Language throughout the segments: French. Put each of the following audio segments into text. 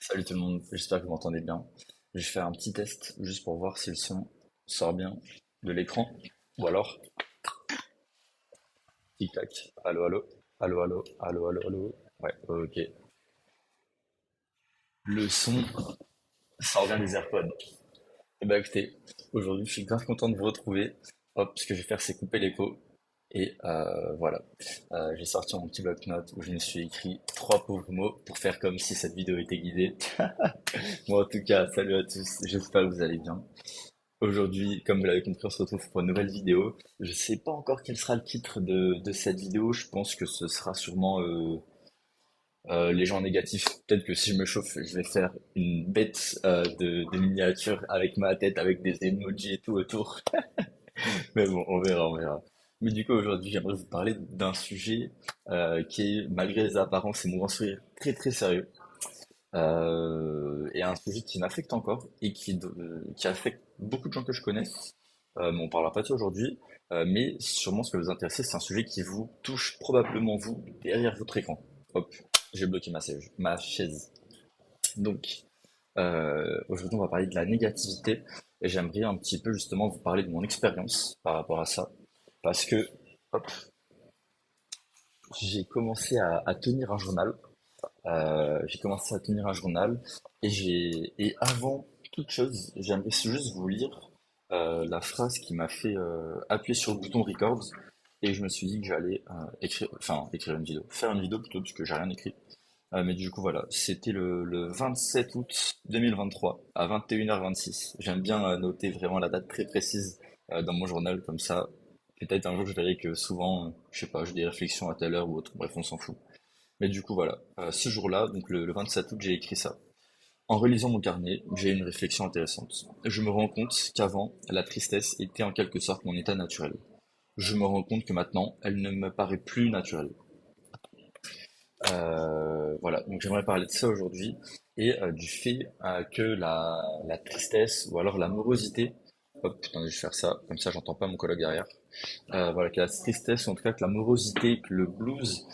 Salut tout le monde, j'espère que vous m'entendez bien. Je vais faire un petit test juste pour voir si le son sort bien de l'écran. Ou alors, tic-tac, allo allo, allo allo, allo allo allo. Ouais, ok. Le son sort bien des AirPods. Eh ben écoutez, aujourd'hui je suis grave content de vous retrouver. Hop, ce que je vais faire c'est couper l'écho. Et voilà. J'ai sorti mon petit bloc-notes où je me suis écrit trois pauvres mots pour faire comme si cette vidéo était guidée. Bon, en tout cas, salut à tous, j'espère que vous allez bien. Aujourd'hui, comme vous l'avez compris, on se retrouve pour une nouvelle vidéo. Je sais pas encore quel sera le titre de cette vidéo. Je pense que ce sera sûrement les gens négatifs. Peut-être que si je me chauffe, je vais faire une bête de miniature avec ma tête, avec des emojis et tout autour. Mais bon, on verra, on verra. Mais du coup, aujourd'hui, j'aimerais vous parler d'un sujet qui est, malgré les apparences et mon grand sourire, très très sérieux. Et un sujet qui m'affecte encore et qui affecte beaucoup de gens que je connais. Mais on parlera pas de ça aujourd'hui. Mais sûrement ce que vous intéresse, c'est un sujet qui vous touche probablement vous derrière votre écran. Hop, j'ai bloqué ma chaise. Donc, aujourd'hui, on va parler de la négativité et j'aimerais un petit peu justement vous parler de mon expérience par rapport à ça. Parce que, hop, j'ai commencé à tenir un journal. J'ai commencé à tenir un journal et avant toute chose, j'aimerais juste vous lire la phrase qui m'a fait appuyer sur le bouton record et je me suis dit que j'allais écrire une vidéo, faire une vidéo plutôt parce que j'ai rien écrit. Mais du coup voilà, c'était le 27 août 2023 à 21h26. J'aime bien noter vraiment la date très précise dans mon journal comme ça. Peut-être un jour je verrai que souvent, je sais pas, j'ai des réflexions à telle heure ou autre. Bref, on s'en fout. Mais du coup, voilà, ce jour-là, donc le 27 août, j'ai écrit ça. En relisant mon carnet, j'ai une réflexion intéressante. Je me rends compte qu'avant, la tristesse était en quelque sorte mon état naturel. Je me rends compte que maintenant, elle ne me paraît plus naturelle. Voilà, donc j'aimerais parler de ça aujourd'hui et du fait que la tristesse ou alors la morosité, hop, putain, je vais faire ça, comme ça j'entends pas mon collègue derrière. Voilà, que la tristesse, ou en tout cas que la morosité, que le blues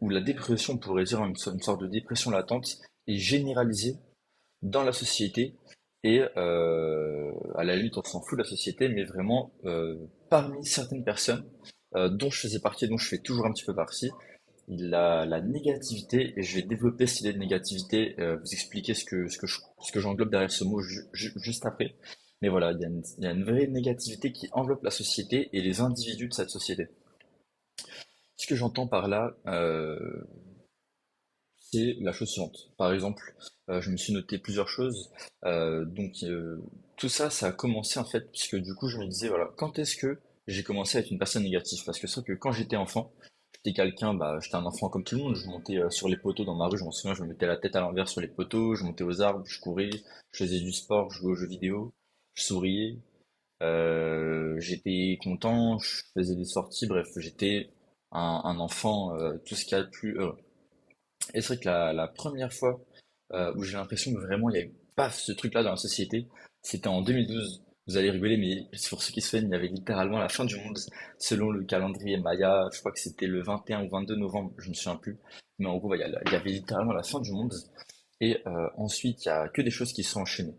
ou la dépression, on pourrait dire une sorte de dépression latente, est généralisée dans la société et à la limite on s'en fout de la société, mais vraiment parmi certaines personnes dont je faisais partie, dont je fais toujours un petit peu partie, la négativité, et je vais développer cette idée de négativité, vous expliquer ce que j'englobe derrière ce mot juste après. Mais voilà, il y a une vraie négativité qui enveloppe la société et les individus de cette société. Ce que j'entends par là, c'est la chose suivante. Par exemple, je me suis noté plusieurs choses. Tout ça, ça a commencé en fait, puisque du coup, je me disais, voilà, quand est-ce que j'ai commencé à être une personne négative? Parce que c'est vrai que quand j'étais enfant, j'étais quelqu'un, bah, j'étais un enfant comme tout le monde. Je montais sur les poteaux dans ma rue, je m'en souviens, je me mettais la tête à l'envers sur les poteaux, je montais aux arbres, je courais, je faisais du sport, je jouais aux jeux vidéo, je souriais, j'étais content, je faisais des sorties, bref, j'étais un enfant, tout ce qu'il y a de plus heureux. Et c'est vrai que la première fois où j'ai l'impression que vraiment il y a eu paf ce truc-là dans la société, c'était en 2012. Vous allez rigoler, mais pour ceux qui se souviennent, il y avait littéralement la fin du monde selon le calendrier Maya. Je crois que c'était le 21 ou 22 novembre, je ne me souviens plus. Mais en gros, il y avait littéralement la fin du monde. Et ensuite, il y a que des choses qui se sont enchaînées.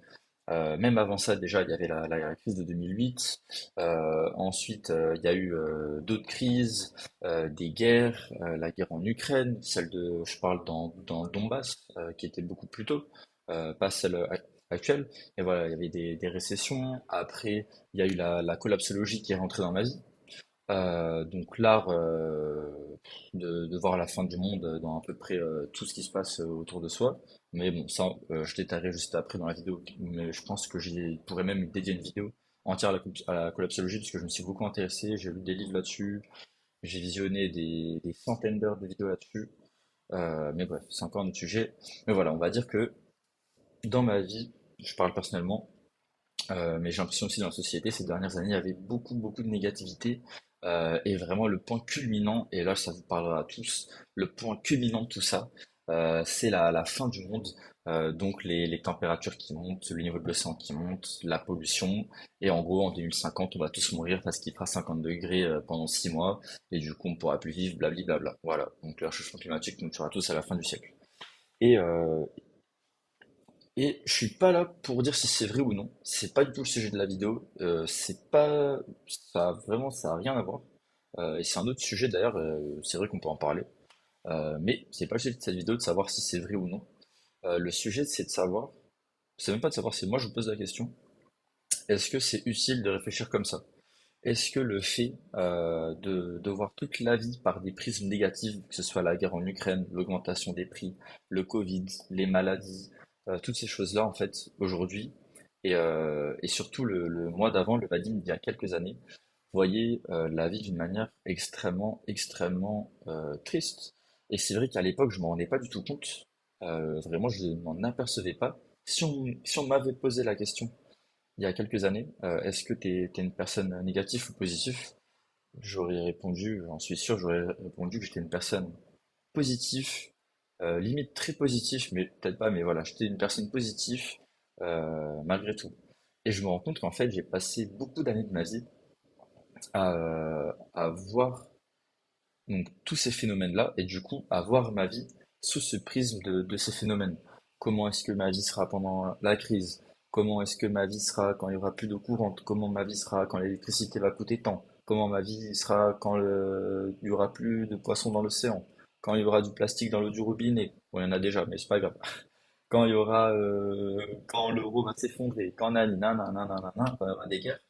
Même avant ça, déjà, il y avait la crise de 2008. Ensuite, il y a eu d'autres crises, des guerres, la guerre en Ukraine, celle de, je parle dans le Donbass, qui était beaucoup plus tôt, pas celle actuelle. Et voilà, il y avait des récessions. Après, il y a eu la collapsologie qui est rentrée dans ma vie. Donc l'art de voir la fin du monde dans à peu près tout ce qui se passe autour de soi. Mais bon, ça, je détaillerai juste après dans la vidéo. Mais je pense que j'y pourrais même dédier une vidéo entière à la collapsologie parce que je me suis beaucoup intéressé. J'ai lu des livres là-dessus. J'ai visionné des centaines d'heures de vidéos là-dessus. Mais bref, c'est encore un autre sujet. Mais voilà, on va dire que dans ma vie, je parle personnellement, mais j'ai l'impression aussi dans la société, ces dernières années, il y avait beaucoup de négativité. Et vraiment, le point culminant, et là, ça vous parlera à tous, le point culminant de tout ça, c'est la fin du monde. Donc, les températures qui montent, le niveau de l'océan qui monte, la pollution. Et en gros, en 2050, on va tous mourir parce qu'il fera 50 degrés pendant 6 mois. Et du coup, on pourra plus vivre, blablabla. Voilà. Donc, le réchauffement climatique nous tuera tous à la fin du siècle. Et, et je suis pas là pour dire si c'est vrai ou non. C'est pas du tout le sujet de la vidéo. C'est pas, ça a rien à voir. Et c'est un autre sujet d'ailleurs. C'est vrai qu'on peut en parler. Mais c'est pas le sujet de cette vidéo de savoir si c'est vrai ou non. Le sujet c'est de savoir. C'est même pas de savoir. C'est moi je vous pose la question. Est-ce que c'est utile de réfléchir comme ça? Est-ce que le fait de voir toute la vie par des prismes négatifs, que ce soit la guerre en Ukraine, l'augmentation des prix, le Covid, les maladies, toutes ces choses-là, en fait, aujourd'hui, et surtout le mois d'avant, le Vadim, il y a quelques années, voyait la vie d'une manière extrêmement, extrêmement triste. Et c'est vrai qu'à l'époque, je m'en rendais pas du tout compte. Vraiment, je m'en apercevais pas. Si on m'avait posé la question, il y a quelques années, est-ce que t'es une personne négative ou positive? J'aurais répondu, j'en suis sûr, j'aurais répondu que j'étais une personne positive, limite très positive, mais peut-être pas, mais voilà, j'étais une personne positive malgré tout. Et je me rends compte qu'en fait, j'ai passé beaucoup d'années de ma vie à voir donc tous ces phénomènes-là, et du coup, à voir ma vie sous ce prisme de ces phénomènes. Comment est-ce que ma vie sera pendant la crise? Comment est-ce que ma vie sera quand il y aura plus d'eau courante? Comment ma vie sera quand l'électricité va coûter tant? Comment ma vie sera quand il y aura plus de poissons dans l'océan? Quand il y aura du plastique dans l'eau du robinet? Bon, il y en a déjà, mais c'est pas grave. Quand il y aura, quand l'euro va s'effondrer, quand nanana, nanana, quand il y aura des guerres.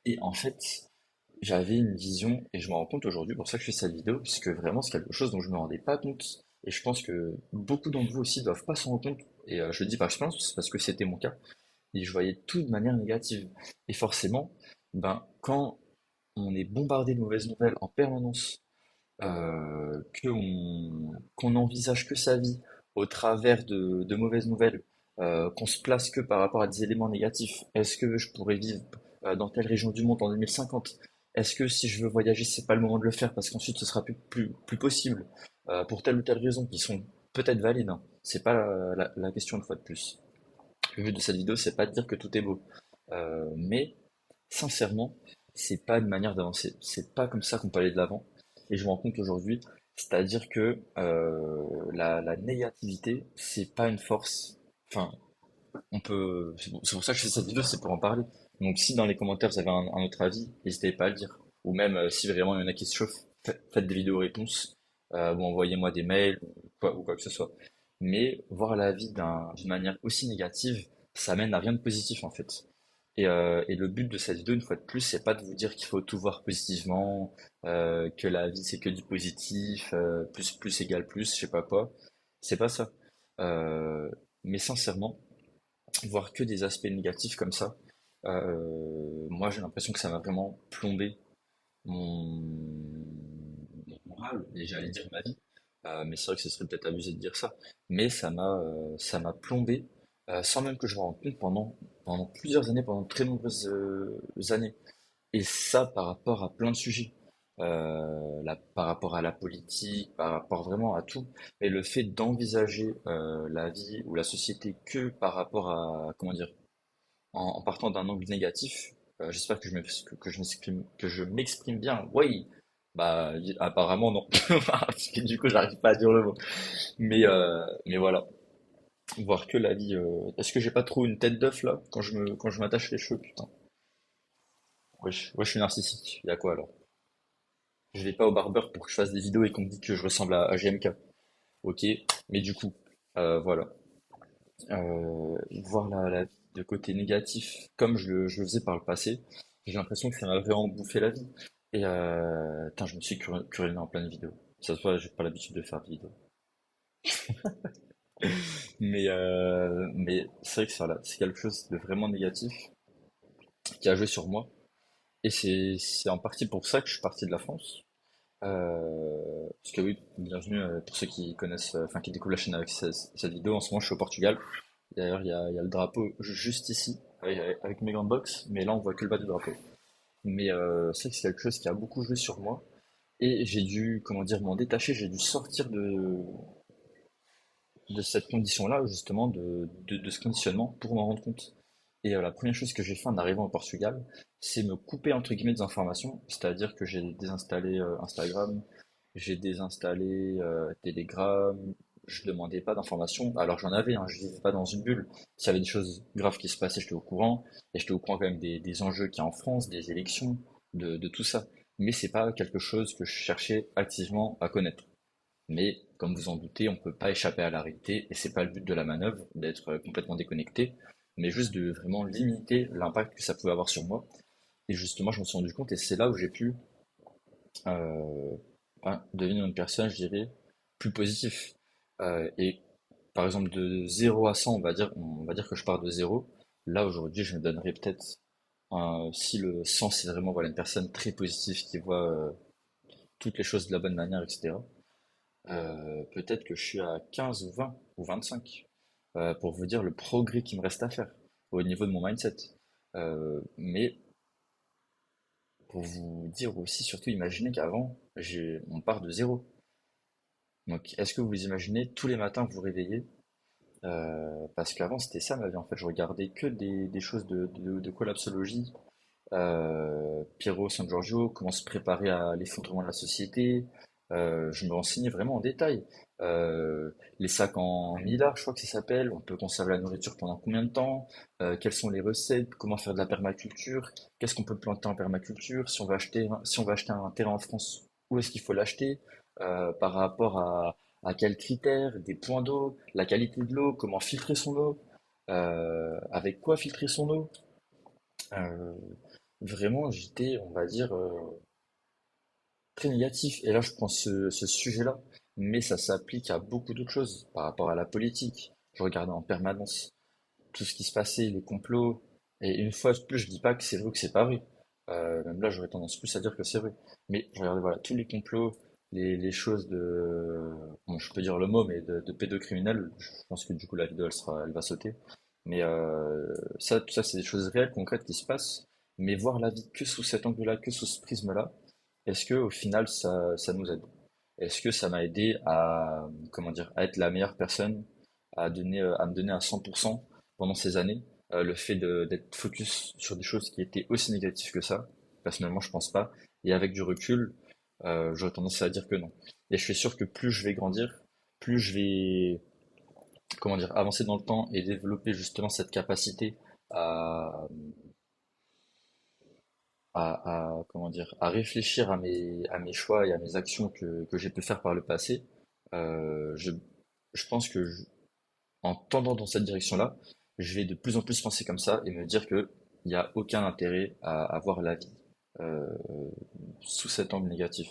Et en fait, j'avais une vision, et je me rends compte aujourd'hui, pour ça que je fais cette vidéo, parce que vraiment c'est quelque chose dont je me rendais pas compte, et je pense que beaucoup d'entre vous aussi doivent pas s'en rendre compte, et je le dis par expérience, parce que c'était mon cas, et je voyais tout de manière négative. Et forcément, ben, quand on est bombardé de mauvaises nouvelles en permanence, qu'on envisage que sa vie au travers de mauvaises nouvelles, qu'on se place que par rapport à des éléments négatifs. Est-ce que je pourrais vivre dans telle région du monde en 2050? Est-ce que si je veux voyager, c'est pas le moment de le faire parce qu'ensuite ce sera plus possible pour telle ou telle raison qui sont peut-être valides, hein. C'est pas la question une fois de plus. Le but de cette vidéo, c'est pas de dire que tout est beau. Mais sincèrement, c'est pas une manière d'avancer. C'est pas comme ça qu'on peut aller de l'avant. Et je me rends compte aujourd'hui, c'est-à-dire que la négativité, c'est pas une force. Enfin, c'est pour ça que je fais cette vidéo, c'est pour en parler. Donc, si dans les commentaires vous avez un autre avis, n'hésitez pas à le dire. Ou même si vraiment il y en a qui se chauffent, faites des vidéos réponses ou envoyez-moi des mails ou quoi que ce soit. Mais voir la vie d'une manière aussi négative, ça mène à rien de positif en fait. Et le but de cette vidéo, une fois de plus, c'est pas de vous dire qu'il faut tout voir positivement, que la vie c'est que du positif, plus égale plus, je sais pas quoi. C'est pas ça. Euh, mais sincèrement, voir que des aspects négatifs comme ça, moi j'ai l'impression que ça m'a vraiment plombé mon, mon moral, et j'allais dire ma vie. Mais c'est vrai que ce serait peut-être abusé de dire ça. Mais ça m'a plombé, sans même que je me rende compte pendant plusieurs années, pendant de très nombreuses années. Et ça par rapport à plein de sujets. Par rapport à la politique, par rapport vraiment à tout. Et le fait d'envisager la vie ou la société que par rapport à, comment dire, en partant d'un angle négatif, j'espère que je m'exprime bien. Oui, bah apparemment non, parce que du coup j'arrive pas à dire le mot. Mais voilà, voir que la vie. Est-ce que j'ai pas trop une tête d'œuf là quand je m'attache les cheveux, putain. Wesh, ouais, je suis narcissique. Y a quoi alors? Je vais pas au barbeur pour que je fasse des vidéos et qu'on me dise que je ressemble à GMK. Ok, mais du coup, voilà. Voir la vie de côté négatif comme je le faisais par le passé, j'ai l'impression que ça m'a vraiment bouffé la vie. Et putain, je me suis curieux en pleine vidéo. Ça se voit, j'ai pas l'habitude de faire des vidéos. Mais c'est vrai que c'est quelque chose de vraiment négatif qui a joué sur moi. Et c'est en partie pour ça que je suis parti de la France. Parce que oui, bienvenue pour ceux qui connaissent, enfin qui découvrent la chaîne avec cette vidéo. En ce moment, je suis au Portugal. D'ailleurs, il y a le drapeau juste ici, avec mes grandes box, mais là, on voit que le bas du drapeau. Mais c'est vrai que c'est quelque chose qui a beaucoup joué sur moi. Et j'ai dû, comment dire, m'en détacher, j'ai dû sortir de cette condition-là, justement, de ce conditionnement pour m'en rendre compte. Et la première chose que j'ai fait en arrivant au Portugal, c'est me couper, entre guillemets, des informations. C'est-à-dire que j'ai désinstallé Instagram, j'ai désinstallé Telegram, je demandais pas d'informations. Alors j'en avais, hein, je vivais pas dans une bulle. S'il y avait des choses graves qui se passaient, j'étais au courant. Et j'étais au courant quand même des enjeux qu'il y a en France, des élections, de tout ça. Mais c'est pas quelque chose que je cherchais activement à connaître. Mais comme vous en doutez, on peut pas échapper à la réalité et c'est pas le but de la manœuvre d'être complètement déconnecté, mais juste de vraiment limiter l'impact que ça pouvait avoir sur moi. Et justement, je me suis rendu compte et c'est là où j'ai pu euh, devenir une personne, je dirais, plus positif. Et par exemple, de 0 à 100, on va dire que je pars de zéro. Là, aujourd'hui, je me donnerais peut-être, si le 100, c'est vraiment voilà, une personne très positive qui voit toutes les choses de la bonne manière, etc. Peut-être que je suis à 15 ou 20 ou 25 pour vous dire le progrès qui me reste à faire au niveau de mon mindset. Mais pour vous dire aussi, surtout, imaginez qu'avant, on part de zéro. Donc, est-ce que vous imaginez tous les matins vous réveiller? Parce qu'avant, c'était ça ma vie. En fait, je regardais que des choses de collapsologie, Piero San Giorgio, comment se préparer à l'effondrement de la société. Je me renseignais vraiment en détail. Les sacs en mylar, je crois que ça s'appelle. On peut conserver la nourriture pendant combien de temps? Quelles sont les recettes? Comment faire de la permaculture? Qu'est-ce qu'on peut planter en permaculture? Si on va acheter un terrain en France, où est-ce qu'il faut l'acheter? Par rapport à quels critères? Des points d'eau, la qualité de l'eau, comment filtrer son eau? Avec quoi filtrer son eau? Euh, Vraiment, j'étais, on va dire, très négatif. Et là, je prends ce sujet-là, mais ça s'applique à beaucoup d'autres choses par rapport à la politique. Je regardais en permanence tout ce qui se passait, les complots. Et une fois de plus, je dis pas que c'est vrai ou que c'est pas vrai. Même là, j'aurais tendance plus à dire que c'est vrai. Mais je regardais voilà, tous les complots, les choses de, bon, je peux dire le mot, mais de pédocriminels. Je pense que du coup, la vidéo, elle va sauter. Mais ça, tout ça, c'est des choses réelles, concrètes qui se passent. Mais voir la vie que sous cet angle-là, que sous ce prisme-là, est-ce que au final, ça nous aide? Est-ce que ça m'a aidé à, comment dire, à être la meilleure personne, à me donner à 100% pendant ces années? Le fait d'être focus sur des choses qui étaient aussi négatives que ça, personnellement, je pense pas. Et avec du recul, j'aurais tendance à dire que non. Et je suis sûr que plus je vais grandir, plus je vais, comment dire, avancer dans le temps et développer justement cette capacité à, comment dire, à réfléchir à mes choix et à mes actions que j'ai pu faire par le passé, je pense que en tendant dans cette direction-là, je vais de plus en plus penser comme ça et me dire que il n'y a aucun intérêt à voir la vie euh, sous cet angle négatif.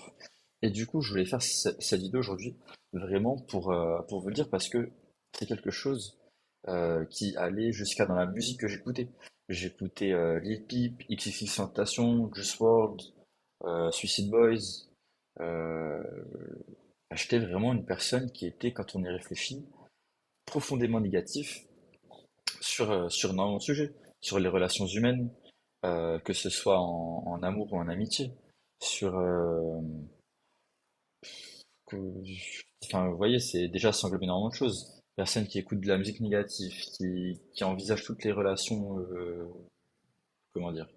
Et du coup, je voulais faire cette vidéo aujourd'hui vraiment pour vous le dire parce que c'est quelque chose qui allait jusqu'à dans la musique que j'écoutais. J'écoutais Lil Peep, XXXTentacion, Juice WRLD, Suicide Boys. Euh, J'étais vraiment une personne qui était, quand on y réfléchit, profondément négatif sur énormément de sujets, sur les relations humaines, que ce soit en amour ou en amitié, sur, enfin, vous voyez, c'est déjà ça englobe énormément de choses. Personne qui écoute de la musique négative, qui envisage toutes les relations, comment dire,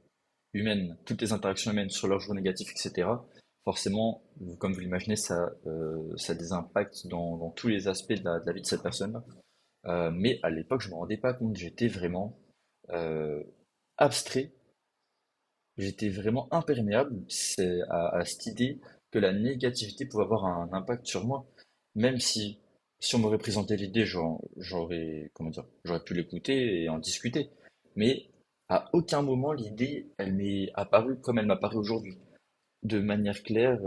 humaines, toutes les interactions humaines sur leur jour négatif, etc. Forcément, comme vous l'imaginez, ça a des impacts dans tous les aspects de la vie de cette personne-là. Mais à l'époque, je me rendais pas compte. J'étais vraiment euh, abstrait. J'étais vraiment imperméable à cette idée que la négativité pouvait avoir un impact sur moi. Même si on m'aurait présenté l'idée, j'aurais, comment dire, j'aurais pu l'écouter et en discuter. Mais à aucun moment l'idée, elle m'est apparue comme elle m'apparaît aujourd'hui. De manière claire,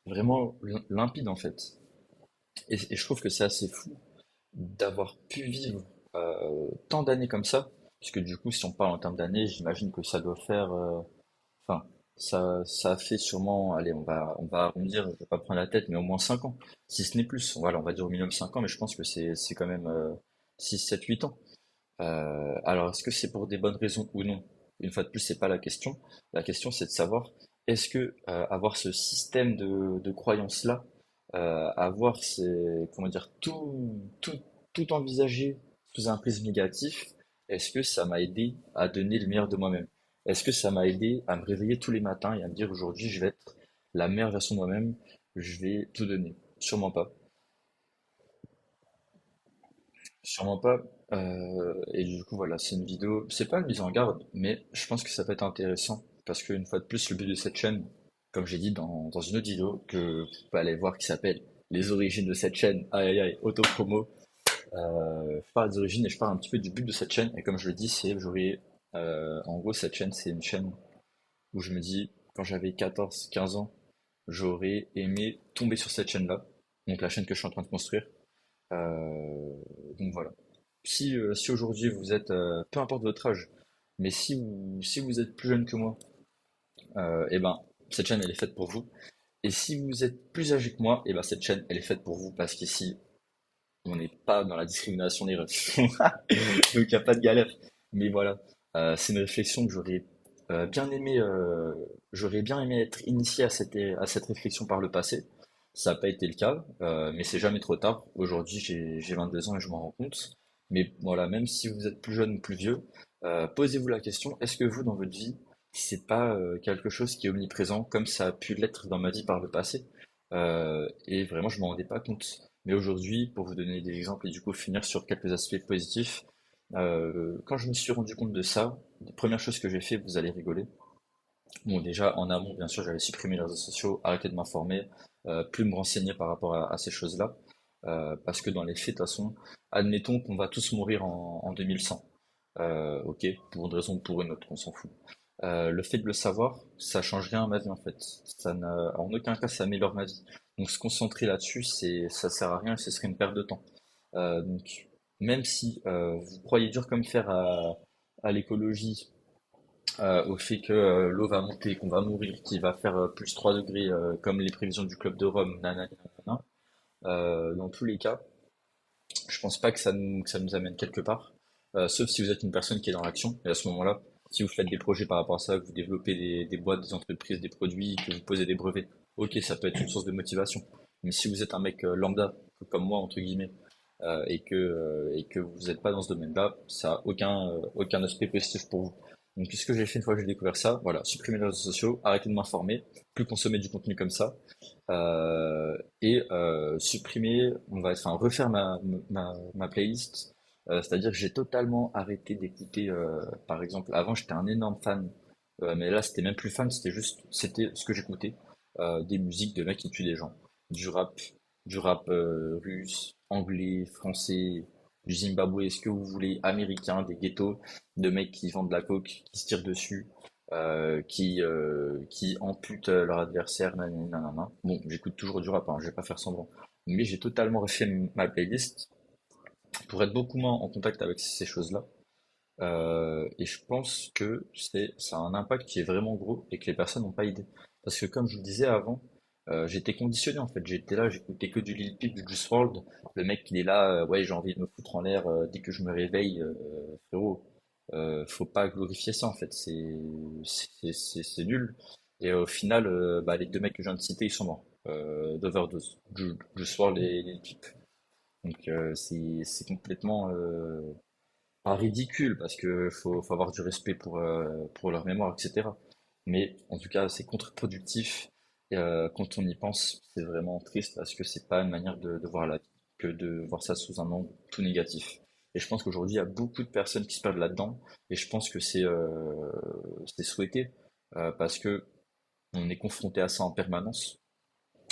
vraiment limpide en fait. Et je trouve que c'est assez fou d'avoir pu vivre tant d'années comme ça, puisque du coup, si on parle en termes d'années, j'imagine que ça doit faire, enfin, ça fait sûrement, allez, on va arrondir, je vais pas prendre la tête, mais au moins 5 ans, si ce n'est plus. Voilà, on va dire au minimum 5 ans, mais je pense que c'est quand même 6, 7, 8 ans. Alors, est-ce que c'est pour des bonnes raisons ou non? Une fois de plus, c'est pas la question. La question, c'est de savoir, est-ce que avoir ce système de croyances-là, avoir comment dire, tout envisager sous un prisme négatif, est-ce que ça m'a aidé à donner le meilleur de moi-même? Est-ce que ça m'a aidé à me réveiller tous les matins et à me dire aujourd'hui, je vais être la meilleure version de moi-même, je vais tout donner? Sûrement pas. Sûrement pas. Et du coup, voilà, c'est une vidéo. C'est pas une mise en garde, mais je pense que ça peut être intéressant. Parce qu'une fois de plus, le but de cette chaîne, comme j'ai dit dans une autre vidéo que vous pouvez aller voir qui s'appelle Les origines de cette chaîne, aïe aïe aïe, auto-promo. Je parle des origines et je parle un petit peu du but de cette chaîne. Et comme je le dis, en gros, cette chaîne, c'est une chaîne où je me dis, quand j'avais 14 15 ans, j'aurais aimé tomber sur cette chaîne-là. Donc la chaîne que je suis en train de construire. Euh, donc voilà. Si aujourd'hui vous êtes, peu importe votre âge, mais si vous êtes plus jeune que moi, et ben, cette chaîne elle est faite pour vous. Et si vous êtes plus âgé que moi, et ben, cette chaîne elle est faite pour vous parce qu'ici, on n'est pas dans la discrimination des refs. Donc il n'y a pas de galère. Mais voilà, c'est une réflexion que bien aimé, j'aurais bien aimé être initié à cette réflexion par le passé. Ça n'a pas été le cas, mais c'est jamais trop tard. Aujourd'hui, j'ai 22 ans et je m'en rends compte. Mais voilà, même si vous êtes plus jeune ou plus vieux, posez-vous la question, est-ce que vous, dans votre vie, c'est pas quelque chose qui est omniprésent comme ça a pu l'être dans ma vie par le passé? Et vraiment, je m'en rendais pas compte. Mais aujourd'hui, pour vous donner des exemples et du coup finir sur quelques aspects positifs, quand je me suis rendu compte de ça, les premières choses que j'ai fait, vous allez rigoler. Bon, déjà, en amont, bien sûr, j'avais supprimé les réseaux sociaux, arrêté de m'informer, plus me renseigner par rapport à ces choses-là. Parce que dans les faits, de toute façon, admettons qu'on va tous mourir en 2100. Ok, pour une raison ou pour une autre, on s'en fout. Le fait de le savoir, ça change rien à ma vie en fait. Ça n'a, en aucun cas, ça améliore ma vie. Donc se concentrer là-dessus, ça sert à rien et ce serait une perte de temps. Donc même si vous croyez dur comme fer à l'écologie, au fait que l'eau va monter, qu'on va mourir, qu'il va faire plus 3 degrés comme les prévisions du club de Rome, nanana, nanana, dans tous les cas, je pense pas que ça nous amène quelque part, sauf si vous êtes une personne qui est dans l'action. Et à ce moment-là, si vous faites des projets par rapport à ça, que vous développez des boîtes, des entreprises, des produits, que vous posez des brevets, ok, ça peut être une source de motivation. Mais si vous êtes un mec lambda, comme moi, entre guillemets, et que vous n'êtes pas dans ce domaine-là, ça n'a aucun aspect positif pour vous. Donc, ce que j'ai fait une fois que j'ai découvert ça, voilà, supprimer les réseaux sociaux, arrêter de m'informer, plus consommer du contenu comme ça, supprimer, enfin refaire ma playlist. C'est-à-dire que j'ai totalement arrêté d'écouter, par exemple, avant j'étais un énorme fan, mais là c'était même plus fan, c'était ce que j'écoutais, des musiques de mecs qui tuent des gens, du rap, du rap russe, anglais, français, du Zimbabwe, ce que vous voulez, américain, des ghettos, de mecs qui vendent de la coke, qui se tirent dessus, qui amputent leur adversaire, nanani, nanana. Bon, j'écoute toujours du rap, hein, je vais pas faire semblant. Mais j'ai totalement refait ma playlist pour être beaucoup moins en contact avec ces choses-là. Et je pense que ça a un impact qui est vraiment gros et que les personnes n'ont pas idée. Parce que comme je vous le disais avant, j'étais conditionné en fait. J'étais là, j'écoutais que du Lil Peep, du Juice WRLD. Le mec, il est là, ouais, j'ai envie de me foutre en l'air dès que je me réveille, frérot. Faut pas glorifier ça en fait. C'est nul. Et au final, bah, les deux mecs que je viens de citer, ils sont morts d'overdose. Juice WRLD et Lil Peep. Donc c'est complètement pas ridicule parce que faut avoir du respect pour leur mémoire, etc. Mais en tout cas, c'est contre-productif. Et, quand on y pense, c'est vraiment triste parce que c'est pas une manière de voir la vie que de voir ça sous un angle tout négatif. Et je pense qu'aujourd'hui, il y a beaucoup de personnes qui se perdent là-dedans. Et je pense que c'est souhaité parce que on est confronté à ça en permanence.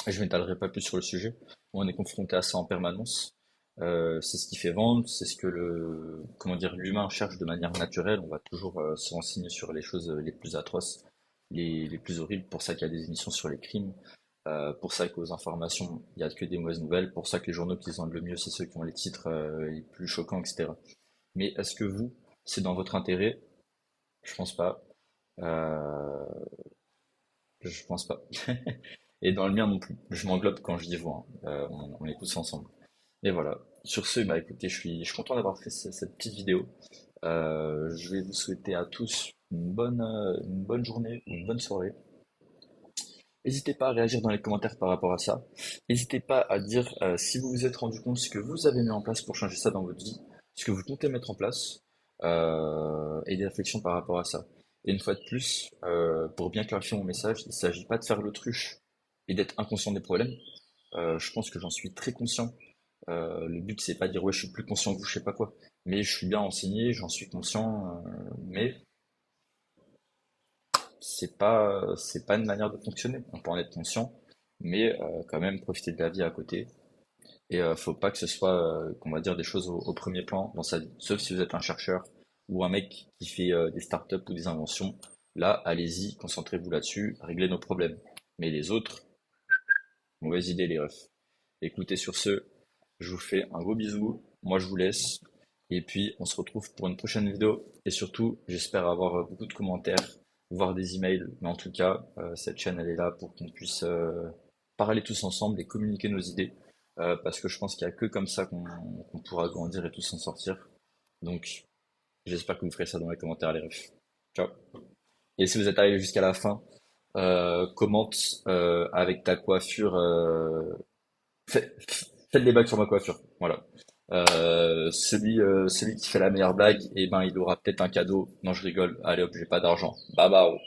Je m'étalerai pas plus sur le sujet. On est confronté à ça en permanence. C'est ce qui fait vendre, c'est ce que comment dire, l'humain cherche de manière naturelle. On va toujours se renseigner sur les choses les plus atroces, les plus horribles. Pour ça qu'il y a des émissions sur les crimes. Pour ça qu'aux informations, il y a que des mauvaises nouvelles. Pour ça que les journaux qui se vendent le mieux, c'est ceux qui ont les titres les plus choquants, etc. Mais est-ce que vous, c'est dans votre intérêt? Je pense pas. Euh, je pense pas. Et dans le mien non plus. Je m'englobe quand je dis vous, hein. On est tous ensemble. Et voilà. Sur ce, bah écoutez, je suis content d'avoir fait cette petite vidéo. Je vais vous souhaiter à tous une bonne journée ou une bonne soirée. N'hésitez pas à réagir dans les commentaires par rapport à ça. N'hésitez pas à dire si vous vous êtes rendu compte ce que vous avez mis en place pour changer ça dans votre vie, ce que vous comptez mettre en place, et des réflexions par rapport à ça. Et une fois de plus, pour bien clarifier mon message, il ne s'agit pas de faire l'autruche et d'être inconscient des problèmes. Je pense que j'en suis très conscient Le but, c'est pas de dire ouais, je suis plus conscient que vous, je sais pas quoi. Mais je suis bien enseigné, j'en suis conscient, mais c'est pas une manière de fonctionner. On peut en être conscient, mais quand même profiter de la vie à côté. Et faut pas que ce soit, qu'on va dire, des choses au premier plan dans sa vie. Sauf si vous êtes un chercheur ou un mec qui fait des startups ou des inventions. Là, allez-y, concentrez-vous là-dessus, réglez nos problèmes. Mais les autres, mauvaise idée, les refs. Écoutez, sur ce, je vous fais un gros bisou. Moi, je vous laisse. Et puis, on se retrouve pour une prochaine vidéo. Et surtout, j'espère avoir beaucoup de commentaires, voire des emails. Mais en tout cas, cette chaîne, elle est là pour qu'on puisse parler tous ensemble et communiquer nos idées. Parce que je pense qu'il n'y a que comme ça qu'on pourra grandir et tous s'en sortir. Donc, j'espère que vous ferez ça dans les commentaires, les refs. Ciao. Et si vous êtes arrivé jusqu'à la fin, commente avec ta coiffure. Fais le débat sur ma coiffure. Voilà. Celui qui fait la meilleure blague, eh ben, il aura peut-être un cadeau. Non, je rigole. Allez hop, j'ai pas d'argent. Bye bye.